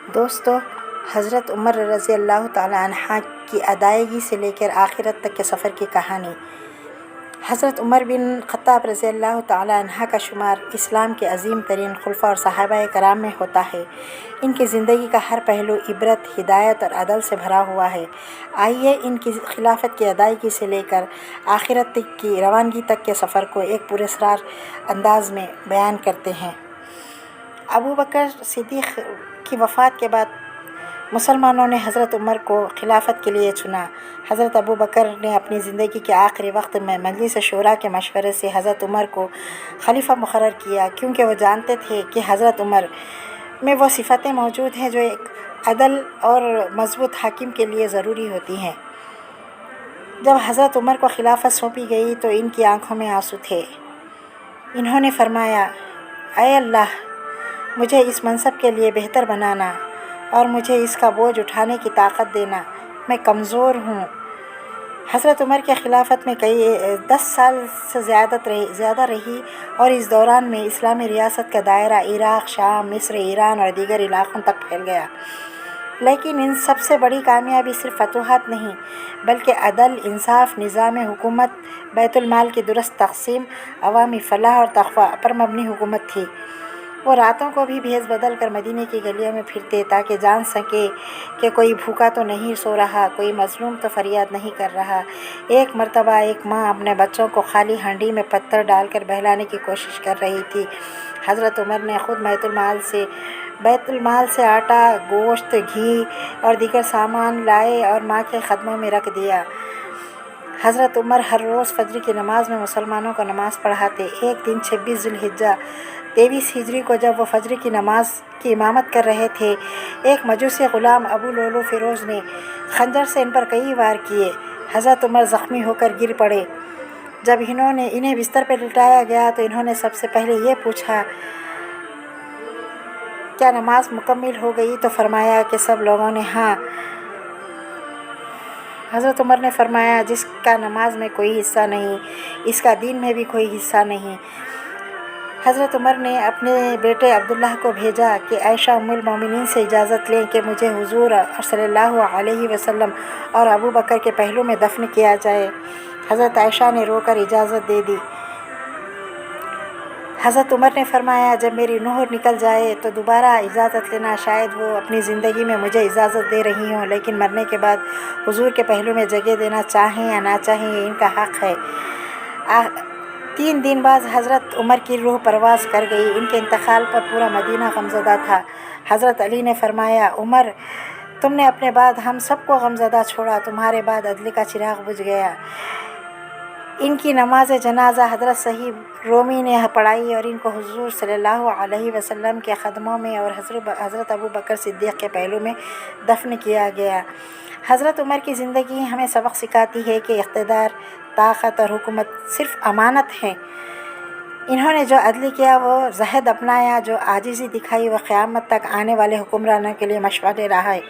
دوستو، حضرت عمر رضی اللہ تعالی عنہ کی ادائیگی سے لے کر آخرت تک کے سفر کی کہانی۔ حضرت عمر بن خطاب رضی اللہ تعالی عنہ کا شمار اسلام کے عظیم ترین خلفاء اور صحابہ کرام میں ہوتا ہے۔ ان کی زندگی کا ہر پہلو عبرت، ہدایت اور عدل سے بھرا ہوا ہے۔ آئیے ان کی خلافت کی ادائیگی سے لے کر آخرت تک کی روانگی تک کے سفر کو ایک پراسرار انداز میں بیان کرتے ہیں۔ ابو بکر صدیق کی وفات کے بعد مسلمانوں نے حضرت عمر کو خلافت کے لیے چنا۔ حضرت ابو بکر نے اپنی زندگی کے آخری وقت میں مجلس شورا کے مشورے سے حضرت عمر کو خلیفہ مقرر کیا، کیونکہ وہ جانتے تھے کہ حضرت عمر میں وہ صفتیں موجود ہیں جو ایک عدل اور مضبوط حاکم کے لیے ضروری ہوتی ہیں۔ جب حضرت عمر کو خلافت سونپی گئی تو ان کی آنکھوں میں آنسو تھے۔ انہوں نے فرمایا، اے اللہ، مجھے اس منصب کے لیے بہتر بنانا اور مجھے اس کا بوجھ اٹھانے کی طاقت دینا، میں کمزور ہوں۔ حضرت عمر کی خلافت میں 10 سال سے زیادہ رہی اور اس دوران میں اسلامی ریاست کا دائرہ عراق، شام، مصر، ایران اور دیگر علاقوں تک پھیل گیا۔ لیکن ان سب سے بڑی کامیابی صرف فتوحات نہیں بلکہ عدل، انصاف، نظام حکومت، بیت المال کی درست تقسیم، عوامی فلاح اور تقویٰ پر مبنی حکومت تھی۔ وہ راتوں کو بھی بھیس بدل کر مدینے کی گلیوں میں پھرتے تاکہ جان سکے کہ کوئی بھوکا تو نہیں سو رہا، کوئی مظلوم تو فریاد نہیں کر رہا۔ ایک مرتبہ ایک ماں اپنے بچوں کو خالی ہانڈی میں پتھر ڈال کر بہلانے کی کوشش کر رہی تھی۔ حضرت عمر نے خود بیت المال سے آٹا، گوشت، گھی اور دیگر سامان لائے اور ماں کے قدموں میں رکھ دیا۔ حضرت عمر ہر روز فجر کی نماز میں مسلمانوں کو نماز پڑھاتے۔ ایک دن 26 ذی الحجہ 23 ہجری کو جب وہ فجر کی نماز کی امامت کر رہے تھے، ایک مجوسی غلام ابو لولو فیروز نے خنجر سے ان پر کئی وار کیے۔ حضرت عمر زخمی ہو کر گر پڑے۔ جب انہیں بستر پر لٹایا گیا تو انہوں نے سب سے پہلے یہ پوچھا، کیا نماز مکمل ہو گئی؟ تو فرمایا کہ سب لوگوں نے ہاں۔ حضرت عمر نے فرمایا، جس کا نماز میں کوئی حصہ نہیں، اس کا دین میں بھی کوئی حصہ نہیں۔ حضرت عمر نے اپنے بیٹے عبداللہ کو بھیجا کہ عائشہ ام المومنین سے اجازت لیں کہ مجھے حضور صلی اللہ علیہ وسلم اور ابو بکر کے پہلو میں دفن کیا جائے۔ حضرت عائشہ نے رو کر اجازت دے دی۔ حضرت عمر نے فرمایا، جب میری روح نکل جائے تو دوبارہ اجازت لینا، شاید وہ اپنی زندگی میں مجھے اجازت دے رہی ہوں، لیکن مرنے کے بعد حضور کے پہلو میں جگہ دینا چاہیں یا نہ چاہیں یہ ان کا حق ہے۔ 3 دن بعد حضرت عمر کی روح پرواز کر گئی۔ ان کے انتقال پر پورا مدینہ غمزدہ تھا۔ حضرت علی نے فرمایا، عمر، تم نے اپنے بعد ہم سب کو غمزدہ چھوڑا، تمہارے بعد عدل کا چراغ بجھ گیا۔ ان کی نماز جنازہ حضرت صہیب رومی نے پڑھائی اور ان کو حضور صلی اللہ علیہ وسلم کے قدموں میں اور حضرت ابو بکر صدیق کے پہلو میں دفن کیا گیا۔ حضرت عمر کی زندگی ہمیں سبق سکھاتی ہے کہ اقتدار، طاقت اور حکومت صرف امانت ہیں۔ انہوں نے جو عدل کیا، وہ زہد اپنایا، جو عاجزی دکھائی، وہ قیامت تک آنے والے حکمرانوں کے لیے مشعل راہ ہے۔